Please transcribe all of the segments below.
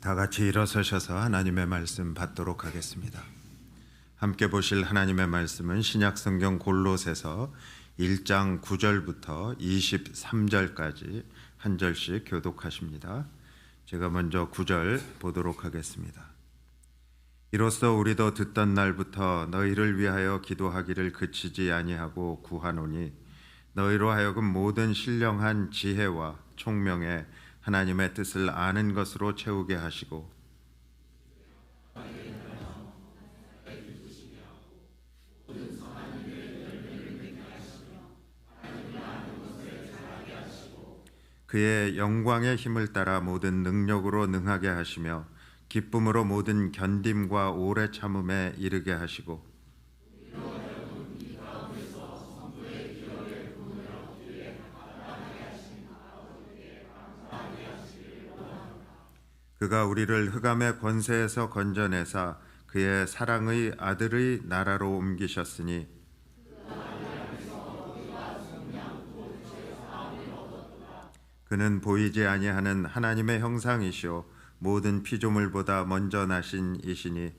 다 같이 일어서셔서 하나님의 말씀 받도록 하겠습니다. 함께 보실 하나님의 말씀은 신약성경 골로새서 1장 9절부터 23절까지 한 절씩 교독하십니다. 제가 먼저 9절 보도록 하겠습니다. 이로써 우리도 듣던 날부터 너희를 위하여 기도하기를 그치지 아니하고 구하노니 너희로 하여금 모든 신령한 지혜와 총명에 하나님의 뜻을 아는 것으로 채우게 하시고 그의 영광의 힘을 따라 모든 능력으로 능하게 하시며 기쁨으로 모든 견딤과 오래 참음에 이르게 하시고 그가 우리를 흑암의 권세에서 건져내사 그의 사랑의 아들의 나라로 옮기셨으니 그는 보이지 아니하는 하나님의 형상이시오 모든 피조물보다 먼저 나신 이시니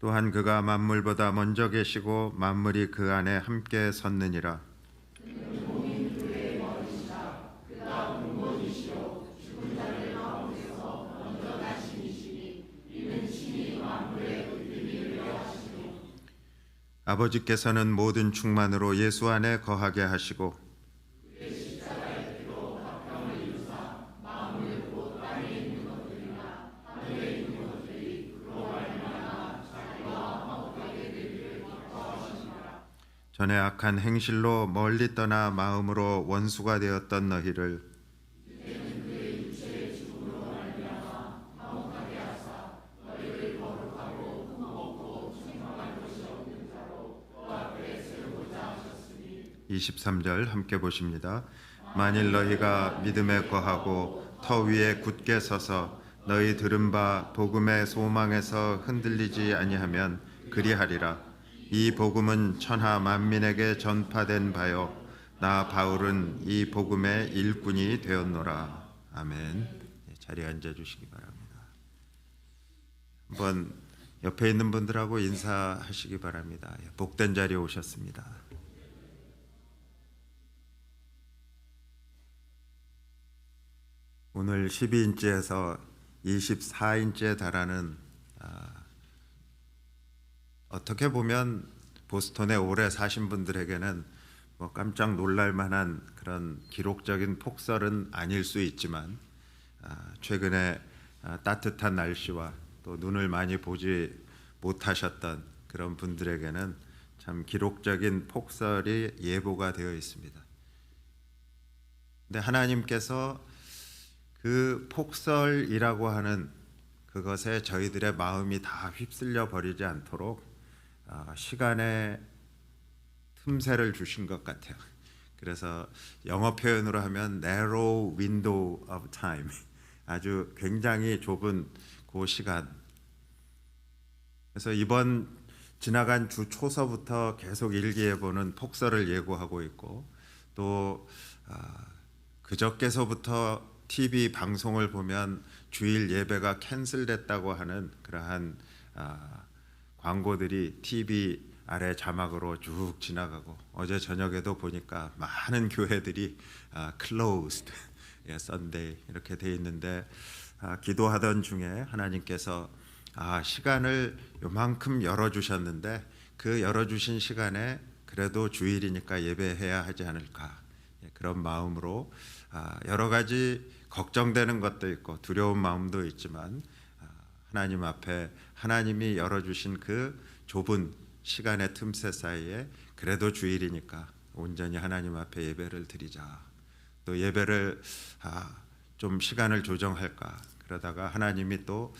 또한 그가 만물보다 먼저 계시고 만물이 그 안에 함께 섰느니라. 아버지께서는 모든 충만으로 예수 안에 거하게 하시고 전에 악한 행실로 멀리 떠나 마음으로 원수가 되었던 너희를 (23절) 함께 보십니다. 만일 너희가 믿음에 거하고 터 위에 굳게 서서 너희 들은 바 복음의 소망에서 흔들리지 아니하면 그리하리라. 이 복음은 천하 만민에게 전파된 바요 나 바울은 이 복음의 일꾼이 되었노라. 아멘. 자리에 앉아주시기 바랍니다. 한번 옆에 있는 분들하고 인사하시기 바랍니다. 복된 자리에 오셨습니다. 오늘 12인치에서 24인치에 달하는 어떻게 보면 보스턴에 오래 사신 분들에게는 뭐 깜짝 놀랄 만한 그런 기록적인 폭설은 아닐 수 있지만 최근에 따뜻한 날씨와 또 눈을 많이 보지 못하셨던 그런 분들에게는 참 기록적인 폭설이 예보가 되어 있습니다. 근데 하나님께서 그 폭설이라고 하는 그것에 저희들의 마음이 다 휩쓸려 버리지 않도록 시간의 틈새를 주신 것 같아요. 그래서 영어 표현으로 하면 narrow window of time, 아주 굉장히 좁은 그 시간. 그래서 이번 지나간 주 초서부터 계속 일기예보는 폭설을 예고하고 있고 또 그저께서부터 TV 방송을 보면 주일 예배가 캔슬됐다고 하는 그러한 광고들이 TV 아래 자막으로 쭉 지나가고 어제 저녁에도 보니까 많은 교회들이 closed Sunday 이렇게 돼 있는데 기도하던 중에 하나님께서 시간을 요만큼 열어주셨는데 그 열어주신 시간에 그래도 주일이니까 예배해야 하지 않을까 그런 마음으로 여러 가지 걱정되는 것도 있고 두려운 마음도 있지만 하나님 앞에 하나님이 열어주신 그 좁은 시간의 틈새 사이에 그래도 주일이니까 온전히 하나님 앞에 예배를 드리자. 또 예배를 좀 시간을 조정할까 그러다가 하나님이 또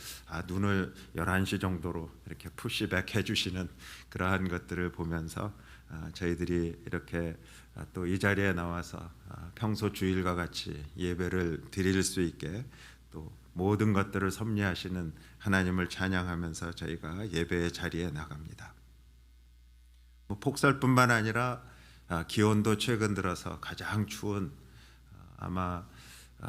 눈을 11시 정도로 이렇게 푸시백 해주시는 그러한 것들을 보면서 저희들이 이렇게 또 이 자리에 나와서 평소 주일과 같이 예배를 드릴 수 있게 또 모든 것들을 섭리하시는 하나님을 찬양하면서 저희가 예배의 자리에 나갑니다. 폭설뿐만 아니라 기온도 최근 들어서 가장 추운 아마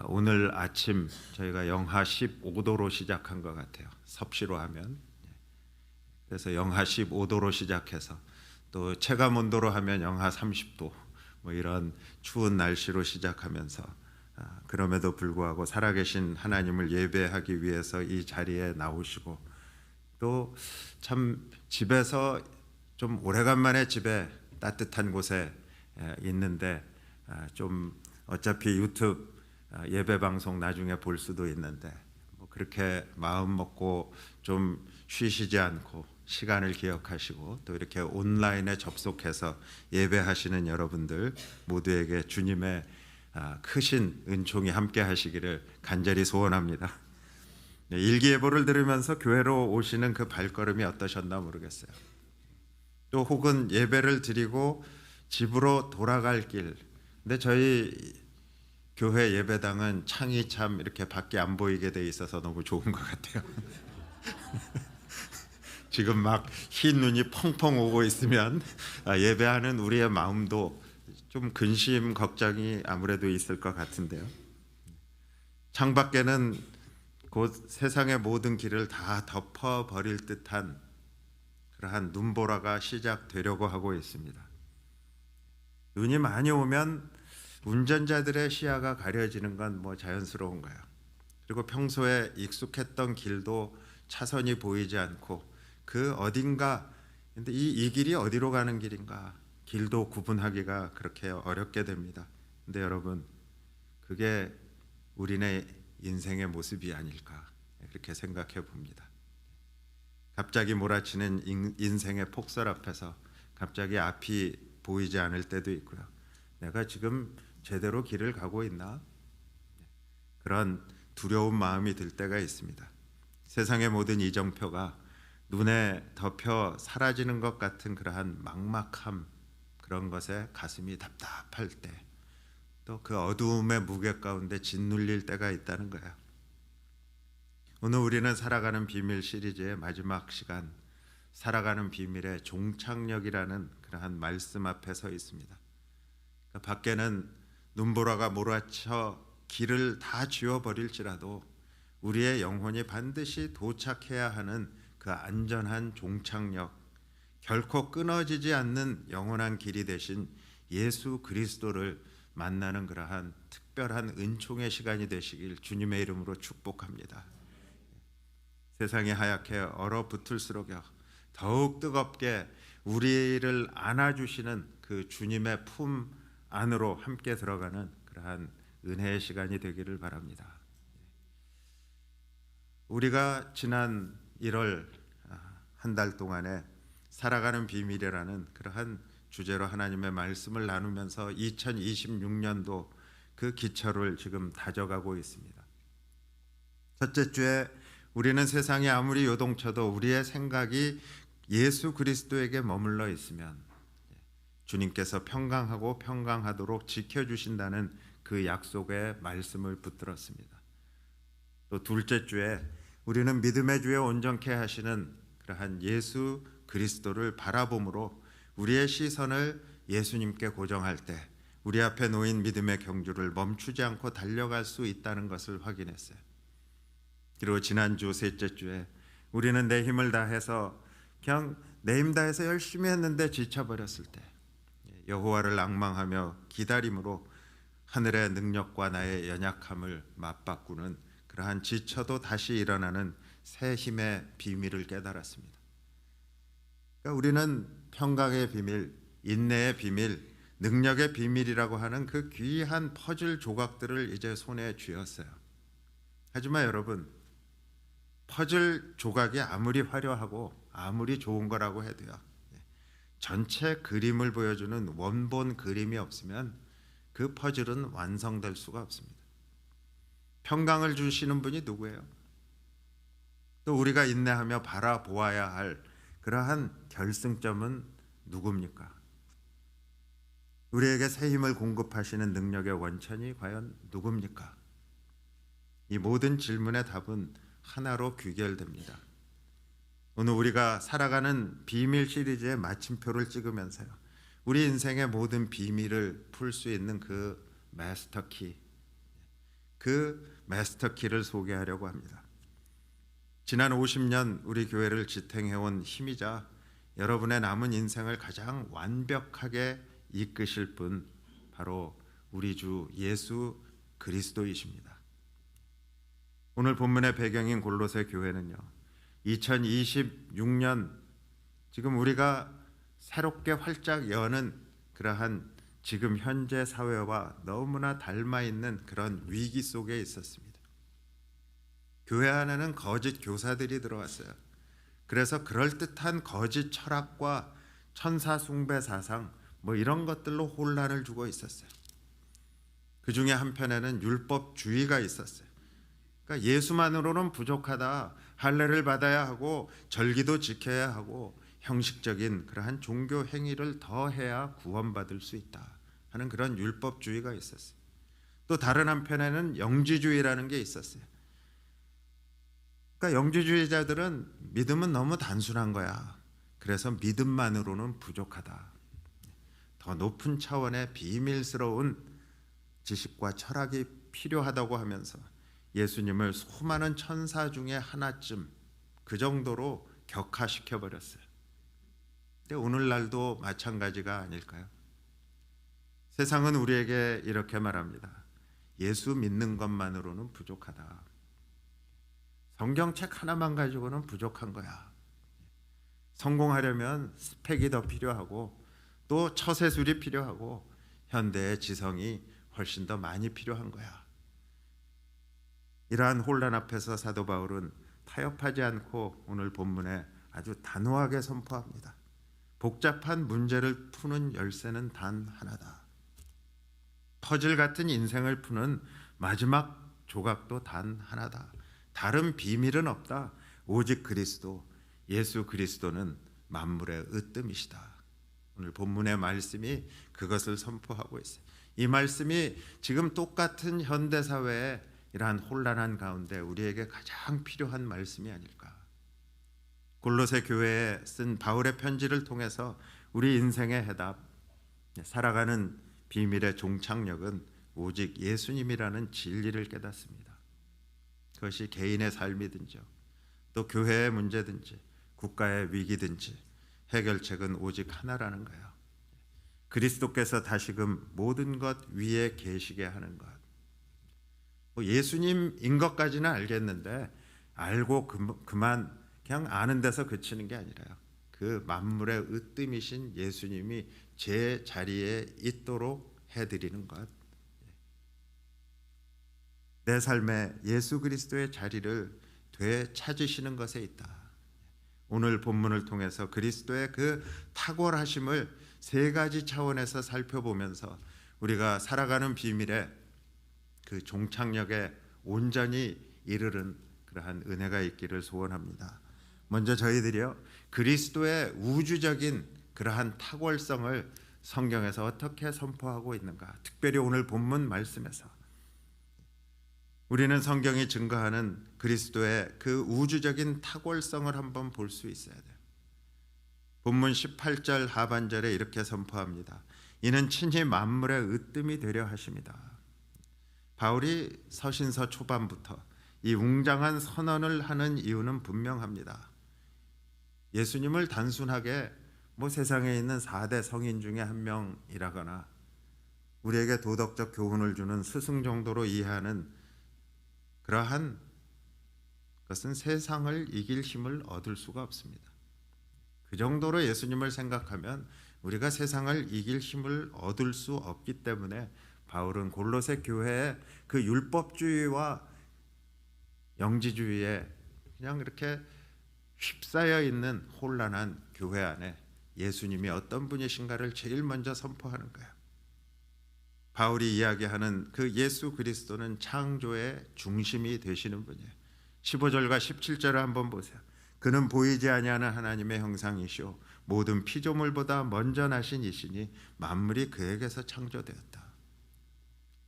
오늘 아침 저희가 영하 15도로 시작한 것 같아요. 섭씨로 하면. 그래서 영하 15도로 시작해서 또 체감 온도로 하면 영하 30도 뭐 이런 추운 날씨로 시작하면서 그럼에도 불구하고 살아계신 하나님을 예배하기 위해서 이 자리에 나오시고 또 참 집에서 좀 오래간만에 집에 따뜻한 곳에 있는데 좀 어차피 유튜브 예배 방송 나중에 볼 수도 있는데 뭐 그렇게 마음 먹고 좀 쉬시지 않고 시간을 기억하시고 또 이렇게 온라인에 접속해서 예배하시는 여러분들 모두에게 주님의 크신 은총이 함께 하시기를 간절히 소원합니다. 일기예보를 들으면서 교회로 오시는 그 발걸음이 어떠셨나 모르겠어요. 또 혹은 예배를 드리고 집으로 돌아갈 길. 근데 저희 교회 예배당은 창이 참 이렇게 밖에 안 보이게 돼 있어서 너무 좋은 것 같아요. 지금 막 흰 눈이 펑펑 오고 있으면 예배하는 우리의 마음도 좀 근심 걱정이 아무래도 있을 것 같은데요. 창밖에는 곧 세상의 모든 길을 다 덮어버릴 듯한 그러한 눈보라가 시작되려고 하고 있습니다. 눈이 많이 오면 운전자들의 시야가 가려지는 건 뭐 자연스러운 거예요. 그리고 평소에 익숙했던 길도 차선이 보이지 않고 그 어딘가 근데 이 길이 어디로 가는 길인가 길도 구분하기가 그렇게 어렵게 됩니다. 근데 여러분 그게 우리네 인생의 모습이 아닐까 그렇게 생각해 봅니다. 갑자기 몰아치는 인생의 폭설 앞에서 갑자기 앞이 보이지 않을 때도 있고요. 내가 지금 제대로 길을 가고 있나? 그런 두려운 마음이 들 때가 있습니다. 세상의 모든 이정표가 눈에 덮여 사라지는 것 같은 그러한 막막함 그런 것에 가슴이 답답할 때 또 그 어두움의 무게 가운데 짓눌릴 때가 있다는 거예요. 오늘 우리는 살아가는 비밀 시리즈의 마지막 시간 살아가는 비밀의 종착역이라는 그러한 말씀 앞에 서 있습니다. 그러니까 밖에는 눈보라가 몰아쳐 길을 다 지워버릴지라도 우리의 영혼이 반드시 도착해야 하는 그 안전한 종착역 결코 끊어지지 않는 영원한 길이 되신 예수 그리스도를 만나는 그러한 특별한 은총의 시간이 되시길 주님의 이름으로 축복합니다. 세상이 하얗게 얼어붙을수록요 더욱 뜨겁게 우리를 안아주시는 그 주님의 품 안으로 함께 들어가는 그러한 은혜의 시간이 되기를 바랍니다. 우리가 지난 1월 한 달 동안에 살아가는 비밀이라는 그러한 주제로 하나님의 말씀을 나누면서 2026년도 그 기초를 지금 다져가고 있습니다. 첫째 주에 우리는 세상이 아무리 요동쳐도 우리의 생각이 예수 그리스도에게 머물러 있으면 주님께서 평강하고 평강하도록 지켜주신다는 그 약속의 말씀을 붙들었습니다. 또 둘째 주에 우리는 믿음의 주에 온전케 하시는 그러한 예수 그리스도를 바라봄으로 우리의 시선을 예수님께 고정할 때 우리 앞에 놓인 믿음의 경주를 멈추지 않고 달려갈 수 있다는 것을 확인했어요. 그리고 지난주 셋째 주에 우리는 내 힘을 다해서 그냥 내 힘 다해서 열심히 했는데 지쳐버렸을 때 여호와를 앙망하며 기다림으로 하늘의 능력과 나의 연약함을 맞바꾸는 그러한 지쳐도 다시 일어나는 새 힘의 비밀을 깨달았습니다. 그러니까 우리는 평강의 비밀, 인내의 비밀, 능력의 비밀이라고 하는 그 귀한 퍼즐 조각들을 이제 손에 쥐었어요. 하지만 여러분 퍼즐 조각이 아무리 화려하고 아무리 좋은 거라고 해도요 전체 그림을 보여주는 원본 그림이 없으면 그 퍼즐은 완성될 수가 없습니다. 평강을 주시는 분이 누구예요? 또 우리가 인내하며 바라보아야 할 그러한 결승점은 누굽니까? 우리에게 새 힘을 공급하시는 능력의 원천이 과연 누굽니까? 이 모든 질문의 답은 하나로 귀결됩니다. 오늘 우리가 살아가는 비밀 시리즈의 마침표를 찍으면서요, 우리 인생의 모든 비밀을 풀 수 있는 그 마스터키를 소개하려고 합니다. 지난 50년 우리 교회를 지탱해온 힘이자 여러분의 남은 인생을 가장 완벽하게 이끄실 분, 바로 우리 주 예수 그리스도이십니다. 오늘 본문의 배경인 골로새 교회는요, 2026년 지금 우리가 새롭게 활짝 여는 그러한 지금 현재 사회와 너무나 닮아 있는 그런 위기 속에 있었습니다. 교회 안에는 거짓 교사들이 들어왔어요. 그래서 그럴듯한 거짓 철학과 천사 숭배 사상 이런 것들로 혼란을 주고 있었어요. 그 중에 한편에는 율법주의가 있었어요. 그러니까 예수만으로는 부족하다, 할례를 받아야 하고 절기도 지켜야 하고 형식적인 그러한 종교 행위를 더해야 구원받을 수 있다 하는 그런 율법주의가 있었어요. 또 다른 한편에는 영지주의라는 게 있었어요. 그러니까 영지주의자들은 믿음은 너무 단순한 거야. 그래서 믿음만으로는 부족하다. 더 높은 차원의 비밀스러운 지식과 철학이 필요하다고 하면서 예수님을 수많은 천사 중에 하나쯤 그 정도로 격하시켜 버렸어요. 근데 오늘날도 마찬가지가 아닐까요? 세상은 우리에게 이렇게 말합니다. 예수 믿는 것만으로는 부족하다. 성경책 하나만 가지고는 부족한 거야. 성공하려면 스펙이 더 필요하고 또 처세술이 필요하고 현대의 지성이 훨씬 더 많이 필요한 거야. 이러한 혼란 앞에서 사도 바울은 타협하지 않고 오늘 본문에 아주 단호하게 선포합니다. 복잡한 문제를 푸는 열쇠는 단 하나다. 퍼즐 같은 인생을 푸는 마지막 조각도 단 하나다. 다른 비밀은 없다. 오직 그리스도, 예수 그리스도는 만물의 으뜸이시다. 오늘 본문의 말씀이 그것을 선포하고 있어요. 이 말씀이 지금 똑같은 현대사회에 이러한 혼란한 가운데 우리에게 가장 필요한 말씀이 아닐까. 골로새 교회에 쓴 바울의 편지를 통해서 우리 인생의 해답, 살아가는 비밀의 종착역은 오직 예수님이라는 진리를 깨닫습니다. 그것이 개인의 삶이든지 또 교회의 문제든지 국가의 위기든지 해결책은 오직 하나라는 거예요. 그리스도께서 다시금 모든 것 위에 계시게 하는 것. 예수님인 것까지는 알겠는데 알고 그만 그냥 아는 데서 그치는 게 아니라요. 그 만물의 으뜸이신 예수님이 제 자리에 있도록 해드리는 것. 내 삶에 예수 그리스도의 자리를 되찾으시는 것에 있다. 오늘 본문을 통해서 그리스도의 그 탁월하심을 세 가지 차원에서 살펴보면서 우리가 살아가는 비밀에 그 종착역에 온전히 이르는 그러한 은혜가 있기를 소원합니다. 먼저 저희들이요, 그리스도의 우주적인 그러한 탁월성을 성경에서 어떻게 선포하고 있는가, 특별히 오늘 본문 말씀에서 우리는 성경이 증거하는 그리스도의 그 우주적인 탁월성을 한번 볼 수 있어야 돼요. 본문 18절 하반절에 이렇게 선포합니다. 이는 친히 만물의 으뜸이 되려 하심이다. 바울이 서신서 초반부터 이 웅장한 선언을 하는 이유는 분명합니다. 예수님을 단순하게 세상에 있는 4대 성인 중에 한 명이라거나 우리에게 도덕적 교훈을 주는 스승 정도로 이해하는 그러한 것은 세상을 이길 힘을 얻을 수가 없습니다. 그 정도로 예수님을 생각하면 우리가 세상을 이길 힘을 얻을 수 없기 때문에 바울은 골로새 교회의 그 율법주의와 영지주의에 그냥 이렇게 휩싸여 있는 혼란한 교회 안에 예수님이 어떤 분이신가를 제일 먼저 선포하는 거예요. 바울이 이야기하는 그 예수 그리스도는 창조의 중심이 되시는 분이에요. 15절과 17절을 한번 보세요. 그는 보이지 아니하는 하나님의 형상이시오 모든 피조물보다 먼저 나신 이시니 만물이 그에게서 창조되었다.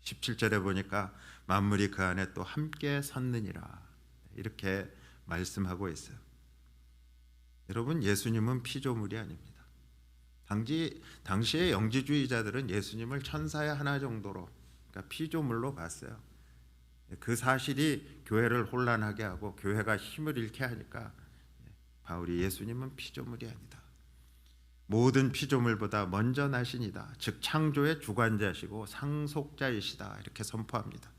17절에 보니까 만물이 그 안에 또 함께 섰느니라 이렇게 말씀하고 있어요. 여러분, 예수님은 피조물이 아닙니다. 당시의 영지주의자들은 예수님을 천사의 하나 정도로, 그러니까 피조물로 봤어요. 그 사실이 교회를 혼란하게 하고 교회가 힘을 잃게 하니까 바울이 예수님은 피조물이 아니다. 모든 피조물보다 먼저 나신이다. 즉 창조의 주관자시고 상속자이시다. 이렇게 선포합니다.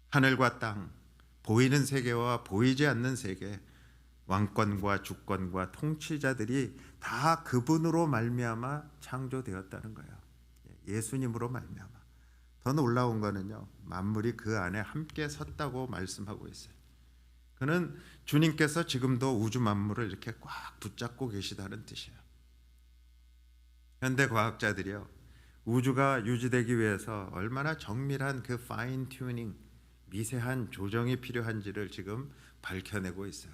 하늘과 땅, 보이는 세계와 보이지 않는 세계, 왕권과 주권과 통치자들이 다 그분으로 말미암아 창조되었다는 거예요. 예수님으로 말미암아. 더 놀라운 거는요, 만물이 그 안에 함께 섰다고 말씀하고 있어요. 그는 주님께서 지금도 우주 만물을 이렇게 꽉 붙잡고 계시다는 뜻이에요. 현대 과학자들이요, 우주가 유지되기 위해서 얼마나 정밀한 그 파인 튜닝, 미세한 조정이 필요한지를 지금 밝혀내고 있어요.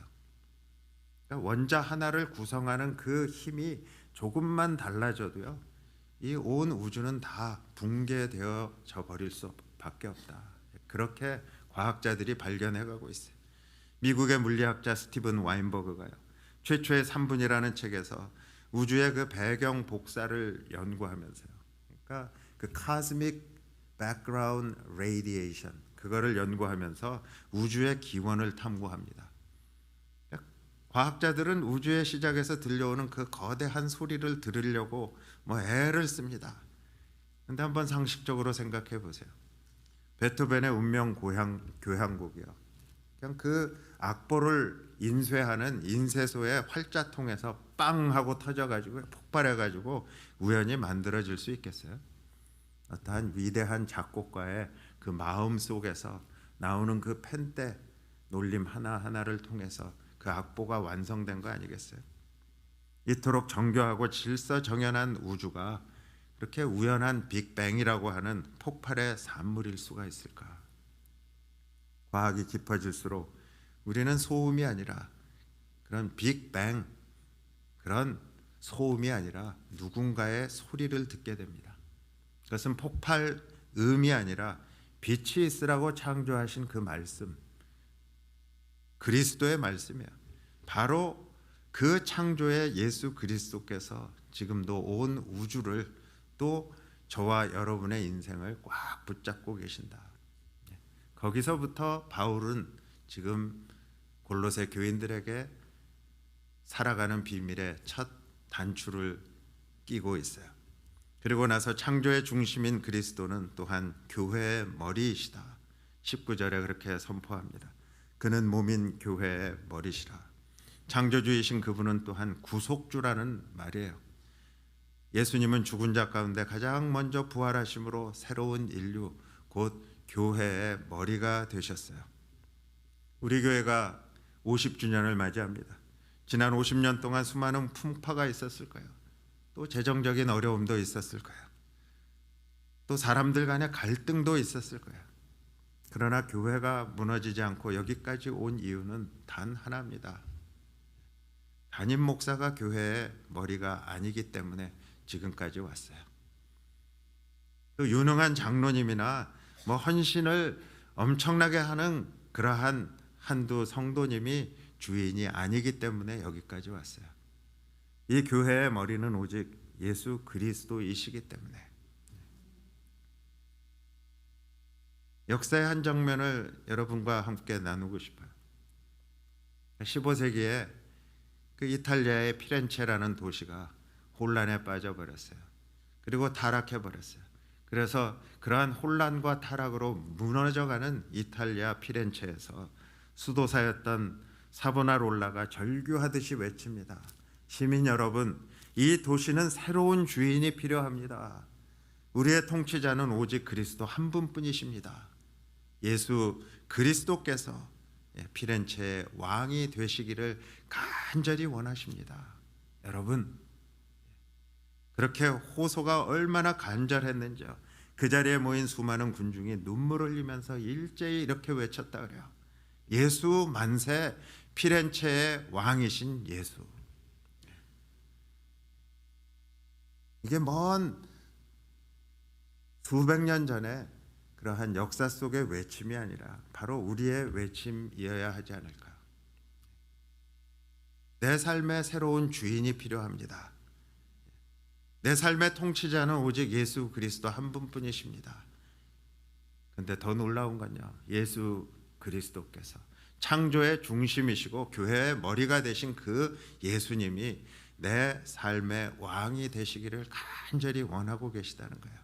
그러니까 원자 하나를 구성하는 그 힘이 조금만 달라져도요, 이 온 우주는 다 붕괴되어져 버릴 수밖에 없다. 그렇게 과학자들이 발견해가고 있어요. 미국의 물리학자 스티븐 와인버그가요, 최초의 3분이라는 책에서 우주의 그 배경 복사를 연구하면서요, 그러니까 그 cosmic background radiation, 그거를 연구하면서 우주의 기원을 탐구합니다. 과학자들은 우주의 시작에서 들려오는 그 거대한 소리를 들으려고 애를 씁니다. 그런데 한번 상식적으로 생각해 보세요. 베토벤의 운명 교향곡이요, 그냥 그 악보를 인쇄하는 인쇄소의 활자통에서 빵 하고 터져가지고 폭발해가지고 우연히 만들어질 수 있겠어요? 어떠한 위대한 작곡가의 그 마음 속에서 나오는 그 펜대 놀림 하나하나를 통해서 그 악보가 완성된 거 아니겠어요? 이토록 정교하고 질서정연한 우주가 그렇게 우연한 빅뱅이라고 하는 폭발의 산물일 수가 있을까? 과학이 깊어질수록 우리는 소음이 아니라, 그런 빅뱅, 그런 소음이 아니라 누군가의 소리를 듣게 됩니다. 그것은 폭발음이 아니라 빛이 있으라고 창조하신 그 말씀, 그리스도의 말씀이에요. 바로 그 창조의 예수 그리스도께서 지금도 온 우주를, 또 저와 여러분의 인생을 꽉 붙잡고 계신다. 거기서부터 바울은 지금 골로새 교인들에게 살아가는 비밀의 첫 단추를 끼고 있어요. 그리고 나서 창조의 중심인 그리스도는 또한 교회의 머리이시다. 19절에 그렇게 선포합니다. 그는 몸인 교회의 머리시라. 창조주이신 그분은 또한 구속주라는 말이에요. 예수님은 죽은 자 가운데 가장 먼저 부활하심으로 새로운 인류, 곧 교회의 머리가 되셨어요. 우리 교회가 50주년을 맞이합니다. 지난 50년 동안 수많은 풍파가 있었을 거예요. 또 재정적인 어려움도 있었을 거예요. 또 사람들 간의 갈등도 있었을 거예요. 그러나 교회가 무너지지 않고 여기까지 온 이유는 단 하나입니다. 담임 목사가 교회의 머리가 아니기 때문에 지금까지 왔어요. 또 유능한 장로님이나 헌신을 엄청나게 하는 그러한 한두 성도님이 주인이 아니기 때문에 여기까지 왔어요. 이 교회의 머리는 오직 예수 그리스도이시기 때문에. 역사의 한 장면을 여러분과 함께 나누고 싶어요. 15세기에 그 이탈리아의 피렌체라는 도시가 혼란에 빠져버렸어요. 그리고 타락해버렸어요. 그래서 그러한 혼란과 타락으로 무너져가는 이탈리아 피렌체에서 수도사였던 사보나롤라가 절규하듯이 외칩니다. 시민 여러분, 이 도시는 새로운 주인이 필요합니다. 우리의 통치자는 오직 그리스도 한 분뿐이십니다. 예수 그리스도께서 피렌체의 왕이 되시기를 간절히 원하십니다. 여러분, 그렇게 호소가 얼마나 간절했는지요. 그 자리에 모인 수많은 군중이 눈물을 흘리면서 일제히 이렇게 외쳤다 그래요. 예수 만세, 피렌체의 왕이신 예수. 이게 먼 수백 년 전에 그러한 역사 속의 외침이 아니라 바로 우리의 외침이어야 하지 않을까. 내 삶의 새로운 주인이 필요합니다. 내 삶의 통치자는 오직 예수 그리스도 한 분뿐이십니다. 근데 더 놀라운 건요, 예수 그리스도께서 창조의 중심이시고 교회의 머리가 되신 그 예수님이 내 삶의 왕이 되시기를 간절히 원하고 계시다는 거예요.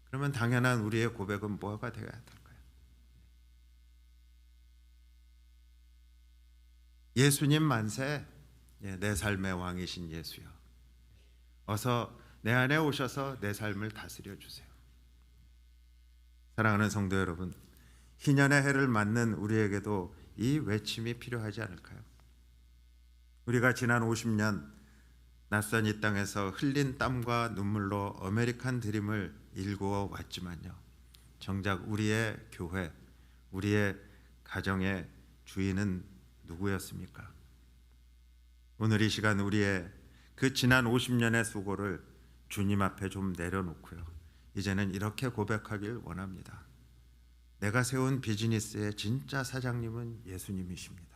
그러면 당연한 우리의 고백은 뭐가 되어야 될까요? 예수님 만세, 내 삶의 왕이신 예수여, 어서 내 안에 오셔서 내 삶을 다스려 주세요. 사랑하는 성도 여러분, 희년의 해를 맞는 우리에게도 이 외침이 필요하지 않을까요? 우리가 지난 50년 낯선 이 땅에서 흘린 땀과 눈물로 아메리칸 드림을 일구어 왔지만요, 정작 우리의 교회, 우리의 가정의 주인은 누구였습니까? 오늘 이 시간 우리의 그 지난 50년의 수고를 주님 앞에 좀 내려놓고요, 이제는 이렇게 고백하길 원합니다. 내가 세운 비즈니스의 진짜 사장님은 예수님이십니다.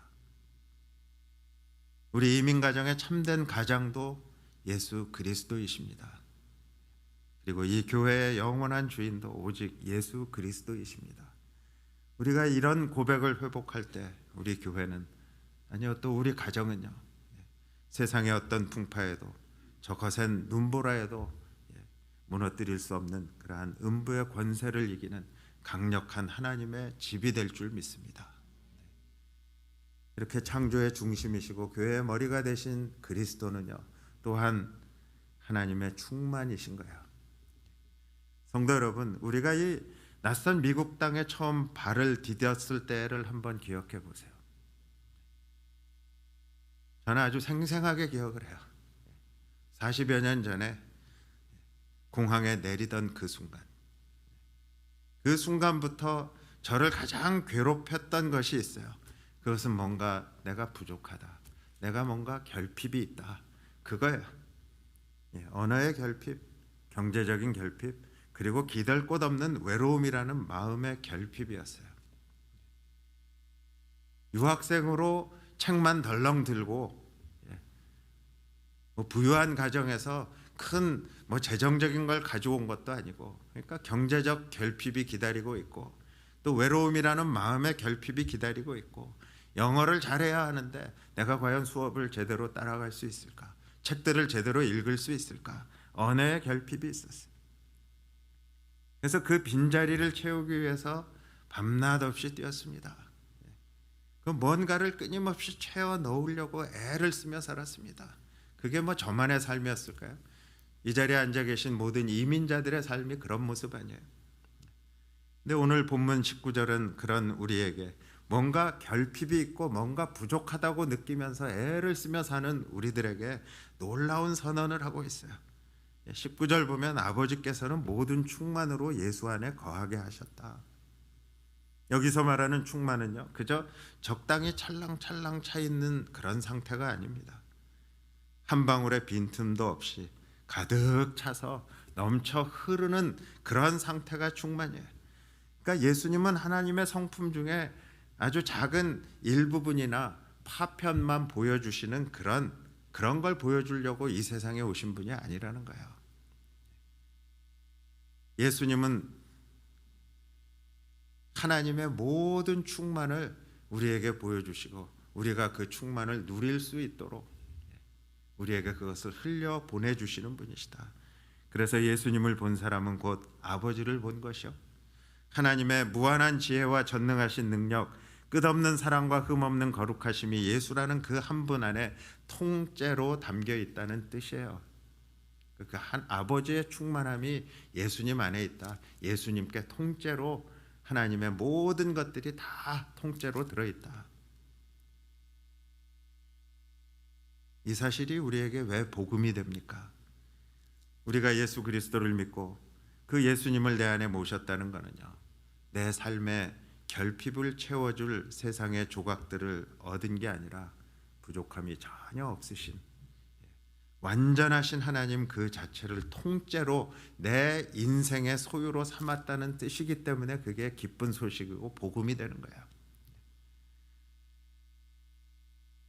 우리 이민 가정의 참된 가장도 예수 그리스도이십니다. 그리고 이 교회의 영원한 주인도 오직 예수 그리스도이십니다. 우리가 이런 고백을 회복할 때 우리 교회는, 아니요, 또 우리 가정은요, 세상의 어떤 풍파에도, 저 거센 눈보라에도 무너뜨릴 수 없는 그러한 음부의 권세를 이기는 강력한 하나님의 집이 될 줄 믿습니다. 이렇게 창조의 중심이시고 교회의 머리가 되신 그리스도는요, 또한 하나님의 충만이신 거예요. 성도 여러분, 우리가 이 낯선 미국 땅에 처음 발을 디뎠을 때를 한번 기억해 보세요. 저는 아주 생생하게 기억을 해요. 40여 년 전에 공항에 내리던 그 순간, 그 순간부터 저를 가장 괴롭혔던 것이 있어요. 그것은 뭔가 내가 부족하다, 내가 뭔가 결핍이 있다, 그거예요. 언어의 결핍, 경제적인 결핍, 그리고 기댈 곳 없는 외로움이라는 마음의 결핍이었어요. 유학생으로 책만 덜렁 들고 부유한 가정에서 큰 재정적인 걸 가져온 것도 아니고, 그러니까 경제적 결핍이 기다리고 있고, 또 외로움이라는 마음의 결핍이 기다리고 있고, 영어를 잘해야 하는데 내가 과연 수업을 제대로 따라갈 수 있을까? 책들을 제대로 읽을 수 있을까? 언어의 결핍이 있었어요. 그래서 그 빈자리를 채우기 위해서 밤낮 없이 뛰었습니다. 그 뭔가를 끊임없이 채워 넣으려고 애를 쓰며 살았습니다. 그게 저만의 삶이었을까요? 이 자리에 앉아 계신 모든 이민자들의 삶이 그런 모습 아니에요. 근데 오늘 본문 19절은 그런 우리에게 뭔가 결핍이 있고 뭔가 부족하다고 느끼면서 애를 쓰며 사는 우리들에게 놀라운 선언을 하고 있어요. 19절 보면 아버지께서는 모든 충만으로 예수 안에 거하게 하셨다. 여기서 말하는 충만은요, 그저 적당히 찰랑찰랑 차 있는 그런 상태가 아닙니다. 한 방울의 빈틈도 없이 가득 차서 넘쳐 흐르는 그런 상태가 충만이에요. 그러니까 예수님은 하나님의 성품 중에 아주 작은 일부분이나 파편만 보여주시는 그런 걸 보여주려고 이 세상에 오신 분이 아니라는 거예요. 예수님은 하나님의 모든 충만을 우리에게 보여주시고, 우리가 그 충만을 누릴 수 있도록 우리에게 그것을 흘려 보내주시는 분이시다. 그래서 예수님을 본 사람은 곧 아버지를 본 것이요, 하나님의 무한한 지혜와 전능하신 능력, 끝없는 사랑과 흠없는 거룩하심이 예수라는 그 한 분 안에 통째로 담겨 있다는 뜻이에요. 그 한 아버지의 충만함이 예수님 안에 있다. 예수님께 통째로 하나님의 모든 것들이 다 통째로 들어있다. 이 사실이 우리에게 왜 복음이 됩니까? 우리가 예수 그리스도를 믿고 그 예수님을 내 안에 모셨다는 것은요, 내 삶의 결핍을 채워줄 세상의 조각들을 얻은 게 아니라 부족함이 전혀 없으신, 완전하신 하나님 그 자체를 통째로 내 인생의 소유로 삼았다는 뜻이기 때문에 그게 기쁜 소식이고 복음이 되는 거예요.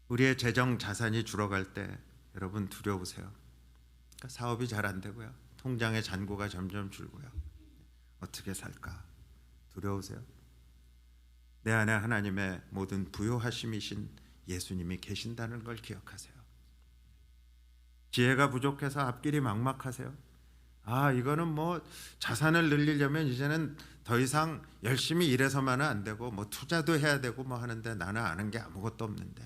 우리의 재정 자산이 줄어갈 때 여러분 두려우세요? 그러니까 사업이 잘 안 되고요. 통장의 잔고가 점점 줄고요. 어떻게 살까? 두려우세요? 내 안에 하나님의 모든 부요하심이신 예수님이 계신다는 걸 기억하세요. 지혜가 부족해서 앞길이 막막하세요. 이거는 뭐 자산을 늘리려면 이제는 더 이상 열심히 일해서만은 안 되고 뭐 투자도 해야 되고 뭐 하는데 나는 아는 게 아무것도 없는데,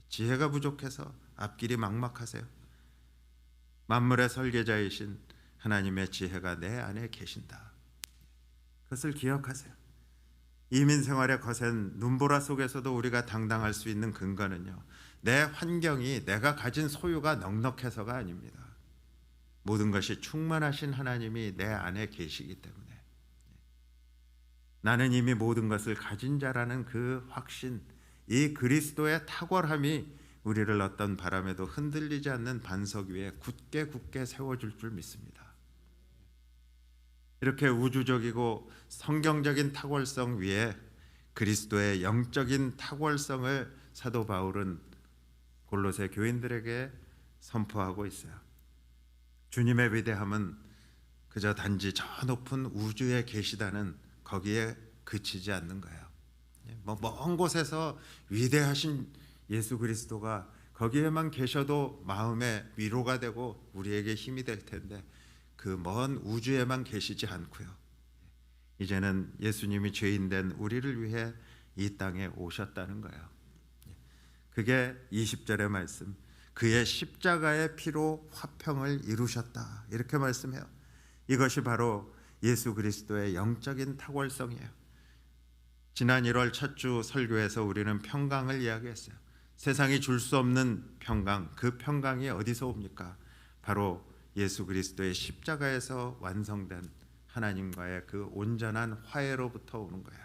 지혜가 부족해서 앞길이 막막하세요. 만물의 설계자이신 하나님의 지혜가 내 안에 계신다. 그것을 기억하세요. 이민 생활의 거센 눈보라 속에서도 우리가 당당할 수 있는 근거는요, 내 환경이 내가 가진 소유가 넉넉해서가 아닙니다. 모든 것이 충만하신 하나님이 내 안에 계시기 때문에 나는 이미 모든 것을 가진 자라는 그 확신, 이 그리스도의 탁월함이 우리를 어떤 바람에도 흔들리지 않는 반석 위에 굳게 세워줄 줄 믿습니다. 이렇게 우주적이고 성경적인 탁월성 위에 그리스도의 영적인 탁월성을 사도 바울은 골로새 교인들에게 선포하고 있어요. 주님의 위대함은 그저 단지 저 높은 우주에 계시다는 거기에 그치지 않는 거예요. 먼 곳에서 위대하신 예수 그리스도가 거기에만 계셔도 마음의 위로가 되고 우리에게 힘이 될 텐데, 그 먼 우주에만 계시지 않고요, 이제는 예수님이 죄인된 우리를 위해 이 땅에 오셨다는 거예요. 그게 20절의 말씀, 그의 십자가의 피로 화평을 이루셨다, 이렇게 말씀해요. 이것이 바로 예수 그리스도의 영적인 탁월성이에요. 지난 1월 첫 주 설교에서 우리는 평강을 이야기했어요. 세상이 줄 수 없는 평강, 그 평강이 어디서 옵니까? 바로 예수 그리스도의 십자가에서 완성된 하나님과의 그 온전한 화해로부터 오는 거예요.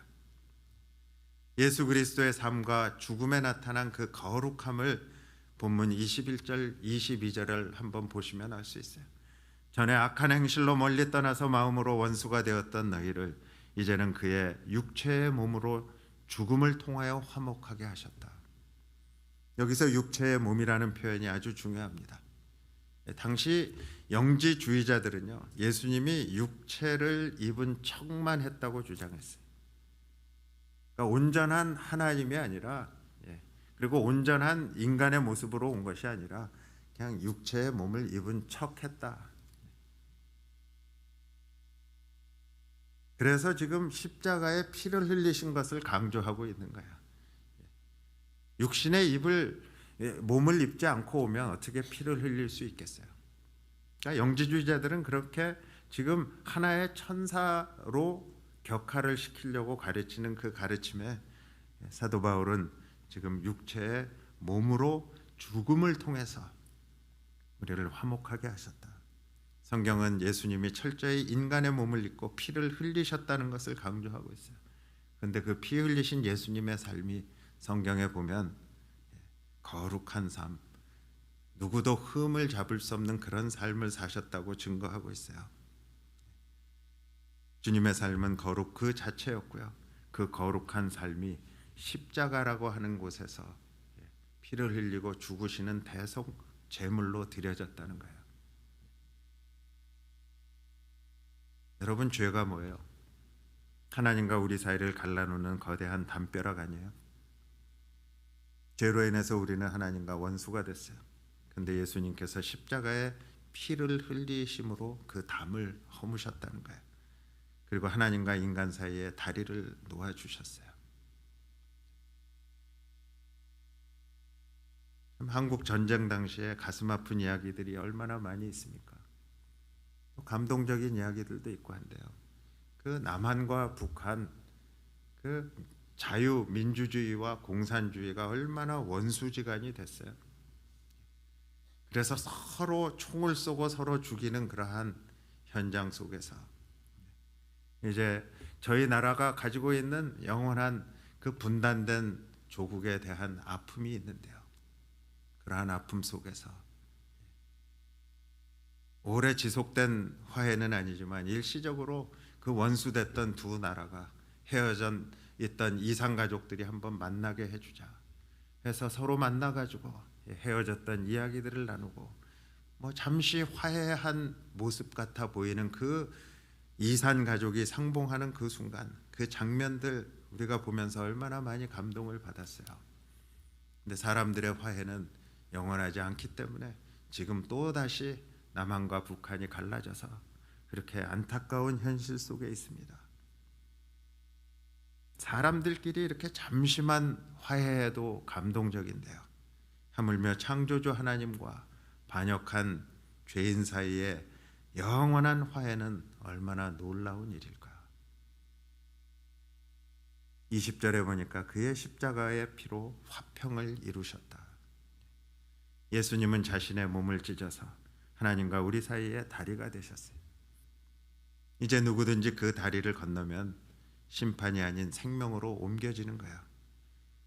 예수 그리스도의 삶과 죽음에 나타난 그 거룩함을 본문 21절, 22절을 한번 보시면 알 수 있어요. 전에 악한 행실로 멀리 떠나서 마음으로 원수가 되었던 너희를 이제는 그의 육체의 몸으로 죽음을 통하여 화목하게 하셨다. 여기서 육체의 몸이라는 표현이 아주 중요합니다. 당시 영지주의자들은요, 예수님이 육체를 입은 척만 했다고 주장했어요. 그러니까 온전한 하나님이 아니라, 그리고 온전한 인간의 모습으로 온 것이 아니라 그냥 육체의 몸을 입은 척했다. 그래서 지금 십자가에 피를 흘리신 것을 강조하고 있는 거야. 육신의 몸을 입지 않고 오면 어떻게 피를 흘릴 수 있겠어요? 그러니까 영지주의자들은 그렇게 지금 하나의 천사로 격하를 시키려고 가르치는 그 가르침에 사도 바울은 지금 육체의 몸으로 죽음을 통해서 우리를 화목하게 하셨다. 성경은 예수님이 철저히 인간의 몸을 입고 피를 흘리셨다는 것을 강조하고 있어요. 그런데 그 피 흘리신 예수님의 삶이 성경에 보면 거룩한 삶, 누구도 흠을 잡을 수 없는 그런 삶을 사셨다고 증거하고 있어요. 주님의 삶은 거룩 그 자체였고요, 그 거룩한 삶이 십자가라고 하는 곳에서 피를 흘리고 죽으시는 대속 제물로 드려졌다는 거예요. 여러분, 죄가 뭐예요? 하나님과 우리 사이를 갈라놓는 거대한 담벼락 아니에요? 죄로 인해서 우리는 하나님과 원수가 됐어요. 그런데 예수님께서 십자가에 피를 흘리심으로 그 담을 허무셨다는 거예요. 그리고 하나님과 인간 사이에 다리를 놓아주셨어요. 한국 전쟁 당시에 가슴 아픈 이야기들이 얼마나 많이 있습니까? 또 감동적인 이야기들도 있고 한데요, 그 남한과 북한, 그 자유민주주의와 공산주의가 얼마나 원수지간이 됐어요. 그래서 서로 총을 쏘고 서로 죽이는 그러한 현장 속에서 이제 저희 나라가 가지고 있는 영원한 그 분단된 조국에 대한 아픔이 있는데요, 그러한 아픔 속에서 오래 지속된 화해는 아니지만 일시적으로 그 원수됐던 두 나라가 헤어져 있던 이상 가족들이 한번 만나게 해주자 해서 서로 만나가지고 헤어졌던 이야기들을 나누고 뭐 잠시 화해한 모습 같아 보이는 그 이산 가족이 상봉하는 그 순간, 그 장면들 우리가 보면서 얼마나 많이 감동을 받았어요. 근데 사람들의 화해는 영원하지 않기 때문에 지금 또 다시 남한과 북한이 갈라져서 그렇게 안타까운 현실 속에 있습니다. 사람들끼리 이렇게 잠시만 화해해도 감동적인데요. 하물며 창조주 하나님과 반역한 죄인 사이에 영원한 화해는 얼마나 놀라운 일일까. 20절에 보니까 그의 십자가의 피로 화평을 이루셨다. 예수님은 자신의 몸을 찢어서 하나님과 우리 사이에 다리가 되셨어요. 이제 누구든지 그 다리를 건너면 심판이 아닌 생명으로 옮겨지는 거야.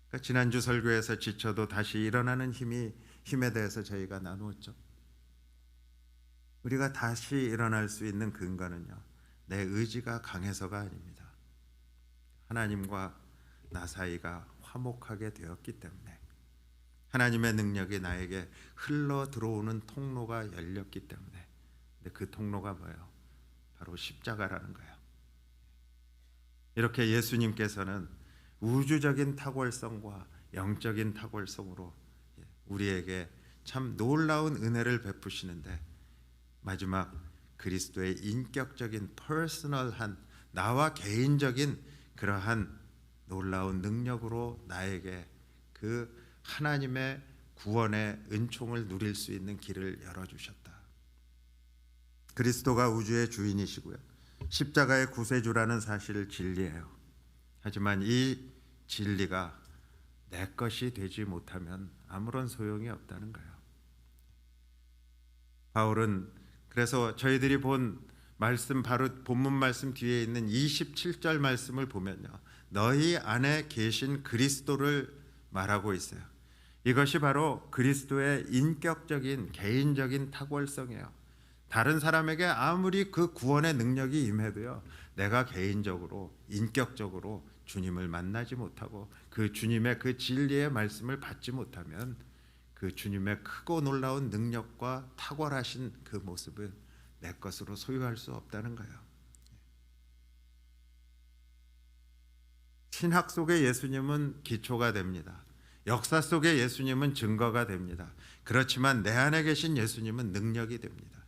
그러니까 지난주 설교에서 지쳐도 다시 일어나는 힘에 대해서 저희가 나누었죠. 우리가 다시 일어날 수 있는 근거는요, 내 의지가 강해서가 아닙니다. 하나님과 나 사이가 화목하게 되었기 때문에, 하나님의 능력이 나에게 흘러 들어오는 통로가 열렸기 때문에. 근데 그 통로가 뭐예요? 바로 십자가라는 거예요. 이렇게 예수님께서는 우주적인 탁월성과 영적인 탁월성으로 우리에게 참 놀라운 은혜를 베푸시는데, 마지막 그리스도의 인격적인 퍼스널한 나와 개인적인 그러한 놀라운 능력으로 나에게 그 하나님의 구원의 은총을 누릴 수 있는 길을 열어주셨다. 그리스도가 우주의 주인이시고요, 십자가의 구세주라는 사실을 진리예요. 하지만 이 진리가 내 것이 되지 못하면 아무런 소용이 없다는 거예요. 바울은 그래서 저희들이 본 말씀, 바로 본문 말씀 뒤에 있는 27절 말씀을 보면요, 너희 안에 계신 그리스도를 말하고 있어요. 이것이 바로 그리스도의 인격적인 개인적인 탁월성이에요. 다른 사람에게 아무리 그 구원의 능력이 임해도요, 내가 개인적으로 인격적으로 주님을 만나지 못하고 그 주님의 그 진리의 말씀을 받지 못하면 그 주님의 크고 놀라운 능력과 탁월하신 그 모습을 내 것으로 소유할 수 없다는 거예요. 신학 속의 예수님은 기초가 됩니다. 역사 속의 예수님은 증거가 됩니다. 그렇지만 내 안에 계신 예수님은 능력이 됩니다.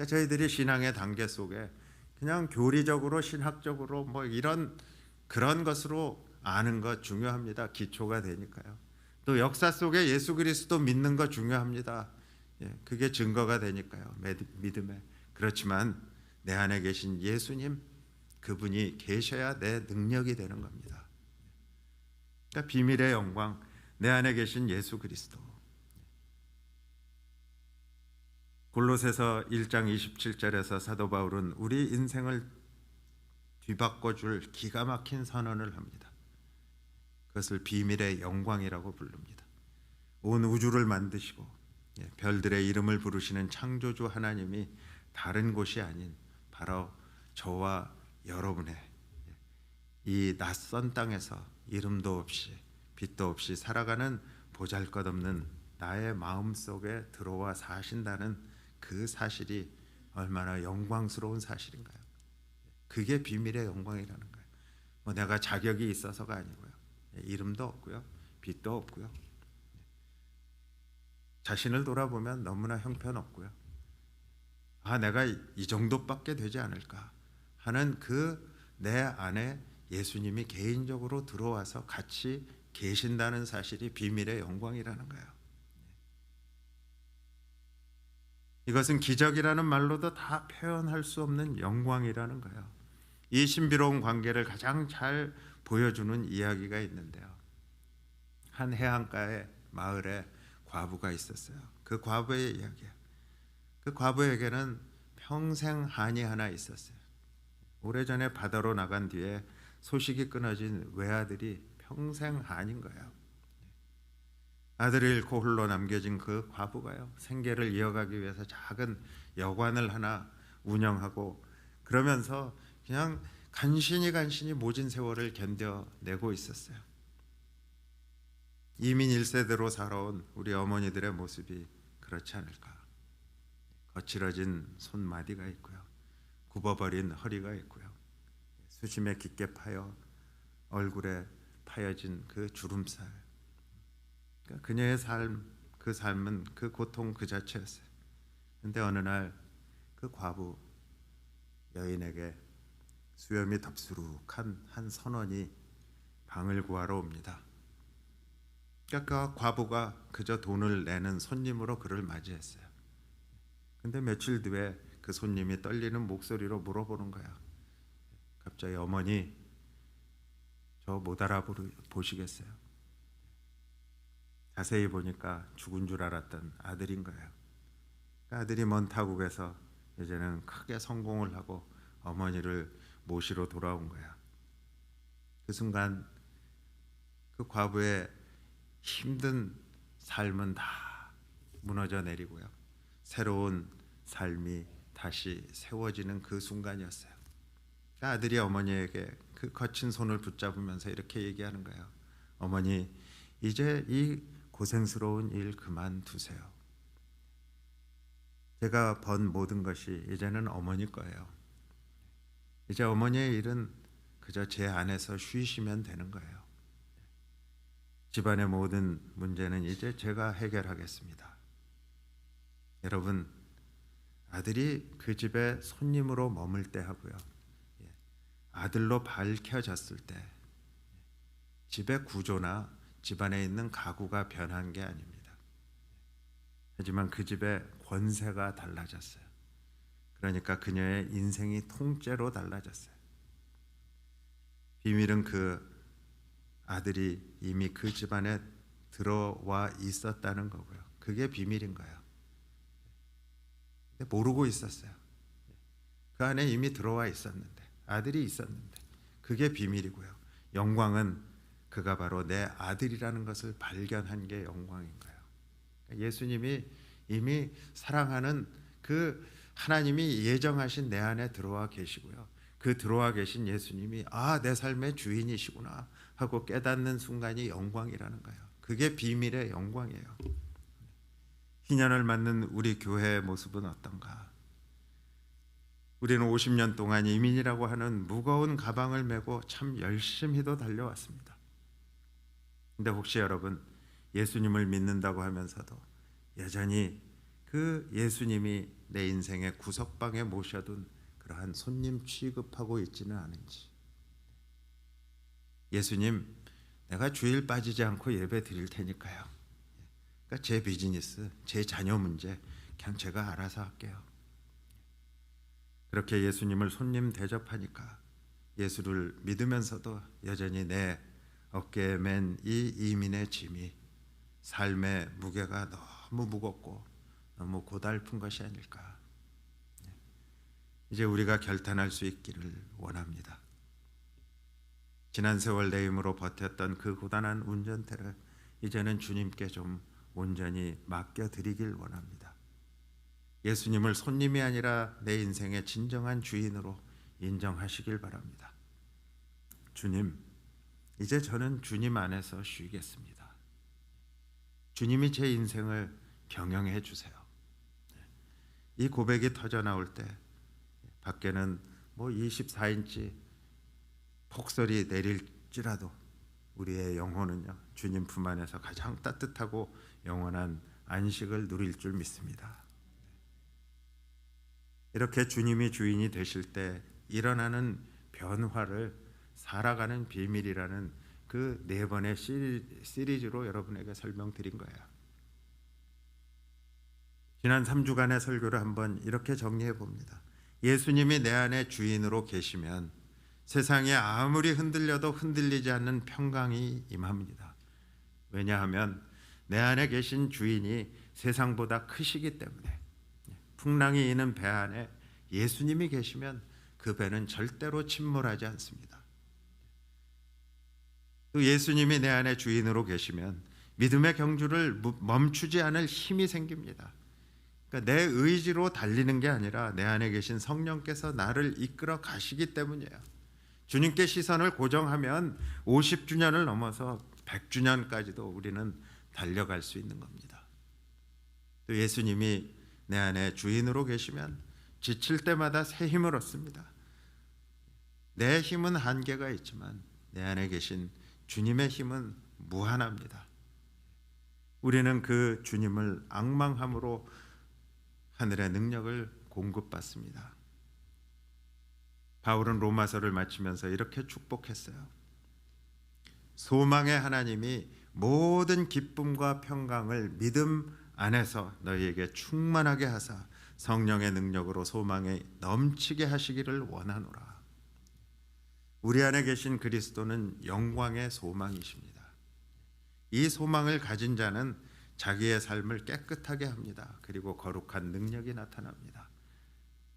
저희들이 신앙의 단계 속에 그냥 교리적으로 신학적으로 뭐 이런 그런 것으로 아는 것 중요합니다. 기초가 되니까요. 또 역사 속에 예수 그리스도 믿는 거 중요합니다. 그게 증거가 되니까요, 믿음에. 그렇지만 내 안에 계신 예수님, 그분이 계셔야 내 능력이 되는 겁니다. 그러니까 비밀의 영광, 내 안에 계신 예수 그리스도. 골로새서 1장 27절에서 사도 바울은 우리 인생을 뒤바꿔줄 기가 막힌 선언을 합니다. 그것을 비밀의 영광이라고 부릅니다. 온 우주를 만드시고 별들의 이름을 부르시는 창조주 하나님이 다른 곳이 아닌 바로 저와 여러분의 이 낯선 땅에서 이름도 없이 빛도 없이 살아가는 보잘것없는 나의 마음속에 들어와 사신다는 그 사실이 얼마나 영광스러운 사실인가요? 그게 비밀의 영광이라는 거예요. 뭐 내가 자격이 있어서가 아니고요, 이름도 없고요, 빛도 없고요, 자신을 돌아보면 너무나 형편없고요, 내가 이 정도밖에 되지 않을까 하는 그 내 안에 예수님이 개인적으로 들어와서 같이 계신다는 사실이 비밀의 영광이라는 거예요. 이것은 기적이라는 말로도 다 표현할 수 없는 영광이라는 거예요. 이 신비로운 관계를 가장 잘 보여주는 이야기가 있는데요, 한 해안가의 마을에 과부가 있었어요. 그 과부의 이야기예요. 그 과부에게는 평생 한이 하나 있었어요. 오래전에 바다로 나간 뒤에 소식이 끊어진 외아들이 평생 한인 거예요. 아들을 잃고 홀로 남겨진 그 과부가요, 생계를 이어가기 위해서 작은 여관을 하나 운영하고 그러면서 그냥 간신히 모진 세월을 견뎌내고 있었어요. 이민 1세대로 살아온 우리 어머니들의 모습이 그렇지 않을까. 거칠어진 손마디가 있고요, 굽어버린 허리가 있고요, 수심에 깊게 파여 얼굴에 파여진 그 주름살. 그러니까 그녀의 삶, 그 삶은 그 고통 그 자체였어요. 근데 어느 날 그 과부 여인에게 수염이 덥수룩한 한 선원이 방을 구하러 옵니다. 그러니까 그 과부가 그저 돈을 내는 손님으로 그를 맞이했어요. 근데 며칠 뒤에 그 손님이 떨리는 목소리로 물어보는 거야. 갑자기 어머니, 저 못 알아보시겠어요? 자세히 보니까 죽은 줄 알았던 아들인 거예요. 그 아들이 먼 타국에서 이제는 크게 성공을 하고 어머니를 모시러 돌아온 거야. 그 순간 그 과부의 힘든 삶은 다 무너져 내리고요, 새로운 삶이 다시 세워지는 그 순간이었어요. 그 아들이 어머니에게 그 거친 손을 붙잡으면서 이렇게 얘기하는 거예요. 어머니, 이제 이 고생스러운 일 그만두세요. 제가 번 모든 것이 이제는 어머니 거예요. 이제 어머니의 일은 그저 제 안에서 쉬시면 되는 거예요. 집안의 모든 문제는 이제 제가 해결하겠습니다. 여러분, 아들이 그 집에 손님으로 머물 때 하고요, 아들로 밝혀졌을 때 집의 구조나 집안에 있는 가구가 변한 게 아닙니다. 하지만 그 집의 권세가 달라졌어요. 그러니까 그녀의 인생이 통째로 달라졌어요. 비밀은 그 아들이 이미 그 집안에 들어와 있었다는 거고요. 그게 비밀인 거예요. 근데 모르고 있었어요. 그 안에 이미 들어와 있었는데, 아들이 있었는데, 그게 비밀이고요. 영광은 그가 바로 내 아들이라는 것을 발견한 게 영광인 거예요. 예수님이 이미 사랑하는 그 하나님이 예정하신 내 안에 들어와 계시고요, 그 들어와 계신 예수님이 내 삶의 주인이시구나 하고 깨닫는 순간이 영광이라는 거예요. 그게 비밀의 영광이에요. 희년을 맞는 우리 교회의 모습은 어떤가? 우리는 50년 동안 이민이라고 하는 무거운 가방을 메고 참 열심히도 달려왔습니다. 근데 혹시 여러분, 예수님을 믿는다고 하면서도 여전히 그 예수님이 내 인생의 구석방에 모셔둔 그러한 손님 취급하고 있지는 않은지. 예수님, 내가 주일 빠지지 않고 예배 드릴 테니까요, 그러니까 제 비즈니스, 제 자녀 문제 그냥 제가 알아서 할게요. 그렇게 예수님을 손님 대접하니까 예수를 믿으면서도 여전히 내 어깨에 맨 이 이민의 짐이, 삶의 무게가 너무 무겁고 너무 고달픈 것이 아닐까. 이제 우리가 결단할 수 있기를 원합니다. 지난 세월 내 힘으로 버텼던 그 고단한 운전대를 이제는 주님께 좀 온전히 맡겨드리길 원합니다. 예수님을 손님이 아니라 내 인생의 진정한 주인으로 인정하시길 바랍니다. 주님, 이제 저는 주님 안에서 쉬겠습니다. 주님이 제 인생을 경영해 주세요. 이 고백이 터져 나올 때 밖에는 24인치 폭설이 내릴지라도 우리의 영혼은요, 주님 품 안에서 가장 따뜻하고 영원한 안식을 누릴 줄 믿습니다. 이렇게 주님이 주인이 되실 때 일어나는 변화를 살아가는 비밀이라는 그 4번의 시리즈로 여러분에게 설명드린 거예요. 지난 3주간의 설교를 한번 이렇게 정리해 봅니다. 예수님이 내 안에 주인으로 계시면 세상이 아무리 흔들려도 흔들리지 않는 평강이 임합니다. 왜냐하면 내 안에 계신 주인이 세상보다 크시기 때문에. 풍랑이 이는 배 안에 예수님이 계시면 그 배는 절대로 침몰하지 않습니다. 또 예수님이 내 안에 주인으로 계시면 믿음의 경주를 멈추지 않을 힘이 생깁니다. 그러니까 내 의지로 달리는 게 아니라 내 안에 계신 성령께서 나를 이끌어 가시기 때문이에요. 주님께 시선을 고정하면 50주년을 넘어서 100주년까지도 우리는 달려갈 수 있는 겁니다. 또 예수님이 내 안에 주인으로 계시면 지칠 때마다 새 힘을 얻습니다. 내 힘은 한계가 있지만 내 안에 계신 주님의 힘은 무한합니다. 우리는 그 주님을 앙망함으로 하늘의 능력을 공급받습니다. 바울은 로마서를 마치면서 이렇게 축복했어요. 소망의 하나님이 모든 기쁨과 평강을 믿음 안에서 너희에게 충만하게 하사 성령의 능력으로 소망에 넘치게 하시기를 원하노라. 우리 안에 계신 그리스도는 영광의 소망이십니다. 이 소망을 가진 자는 자기의 삶을 깨끗하게 합니다. 그리고 거룩한 능력이 나타납니다.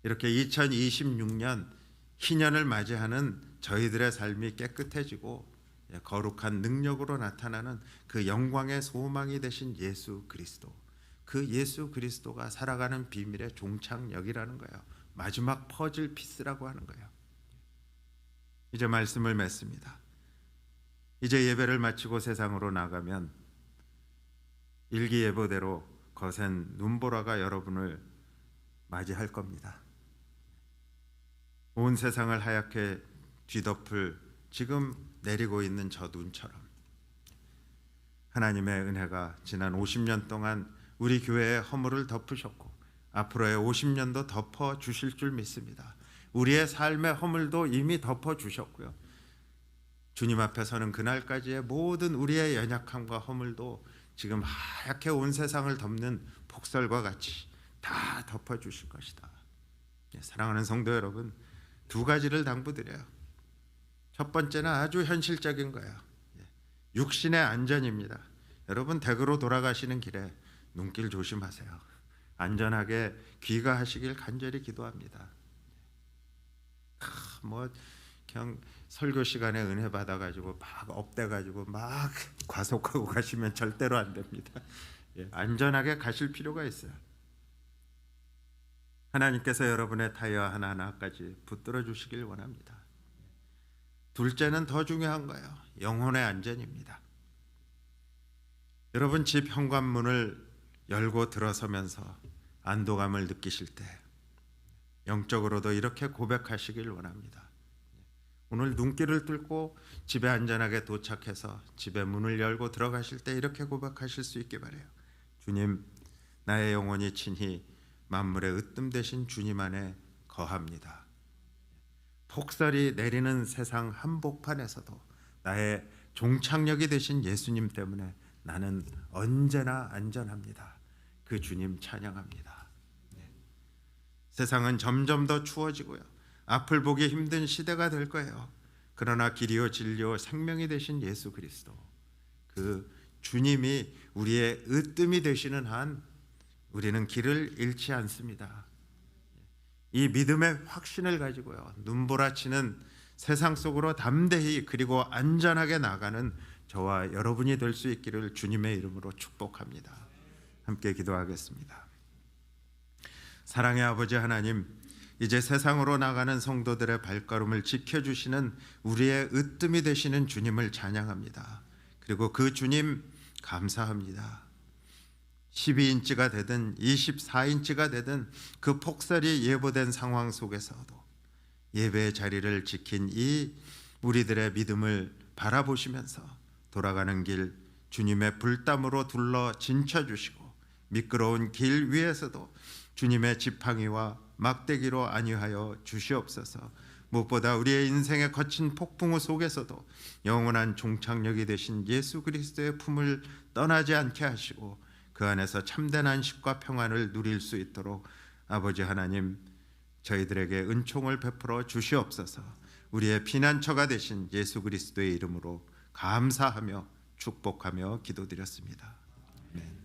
이렇게 2026년 희년을 맞이하는 저희들의 삶이 깨끗해지고 거룩한 능력으로 나타나는 그 영광의 소망이 되신 예수 그리스도, 그 예수 그리스도가 살아가는 비밀의 종착역이라는 거예요. 마지막 퍼즐 피스라고 하는 거예요. 이제 말씀을 맺습니다. 이제 예배를 마치고 세상으로 나가면 일기예보대로 거센 눈보라가 여러분을 맞이할 겁니다. 온 세상을 하얗게 뒤덮을 지금 내리고 있는 저 눈처럼 하나님의 은혜가 지난 50년 동안 우리 교회의 허물을 덮으셨고 앞으로의 50년도 덮어주실 줄 믿습니다. 우리의 삶의 허물도 이미 덮어주셨고요. 주님 앞에 서는 그날까지의 모든 우리의 연약함과 허물도 지금 하얗게 온 세상을 덮는 폭설과 같이 다 덮어주실 것이다. 사랑하는 성도 여러분, 두 가지를 당부드려요. 첫 번째는 아주 현실적인 거예요. 육신의 안전입니다. 여러분 댁으로 돌아가시는 길에 눈길 조심하세요. 안전하게 귀가하시길 간절히 기도합니다. 그냥 설교 시간에 은혜 받아가지고 막 업돼가지고 막 과속하고 가시면 절대로 안 됩니다. 안전하게 가실 필요가 있어요. 하나님께서 여러분의 타이어 하나하나까지 붙들어 주시길 원합니다. 둘째는 더 중요한 거예요. 영혼의 안전입니다. 여러분 집 현관문을 열고 들어서면서 안도감을 느끼실 때 영적으로도 이렇게 고백하시길 원합니다. 오늘 눈길을 뚫고 집에 안전하게 도착해서 집에 문을 열고 들어가실 때 이렇게 고백하실 수 있게 바라요. 주님, 나의 영혼이 친히 만물의 으뜸 되신 주님 안에 거합니다. 폭설이 내리는 세상 한복판에서도 나의 종착역이 되신 예수님 때문에 나는 언제나 안전합니다. 그 주님 찬양합니다. 세상은 점점 더 추워지고요. 앞을 보기 힘든 시대가 될 거예요. 그러나 길이요 진리요 생명이 되신 예수 그리스도, 그 주님이 우리의 으뜸이 되시는 한 우리는 길을 잃지 않습니다. 이 믿음의 확신을 가지고요, 눈보라치는 세상 속으로 담대히 그리고 안전하게 나가는 저와 여러분이 될 수 있기를 주님의 이름으로 축복합니다. 함께 기도하겠습니다. 사랑의 아버지 하나님, 이제 세상으로 나가는 성도들의 발걸음을 지켜주시는 우리의 으뜸이 되시는 주님을 찬양합니다. 그리고 그 주님 감사합니다. 12인치가 되든 24인치가 되든 그 폭설이 예보된 상황 속에서도 예배의 자리를 지킨 이 우리들의 믿음을 바라보시면서 돌아가는 길 주님의 불땀으로 둘러 진쳐주시고 미끄러운 길 위에서도 주님의 지팡이와 막대기로 안위하여 주시옵소서. 무엇보다 우리의 인생의 거친 폭풍우 속에서도 영원한 종착역이 되신 예수 그리스도의 품을 떠나지 않게 하시고 그 안에서 참된 안식과 평안을 누릴 수 있도록 아버지 하나님 저희들에게 은총을 베풀어 주시옵소서. 우리의 피난처가 되신 예수 그리스도의 이름으로 감사하며 축복하며 기도드렸습니다. 아멘.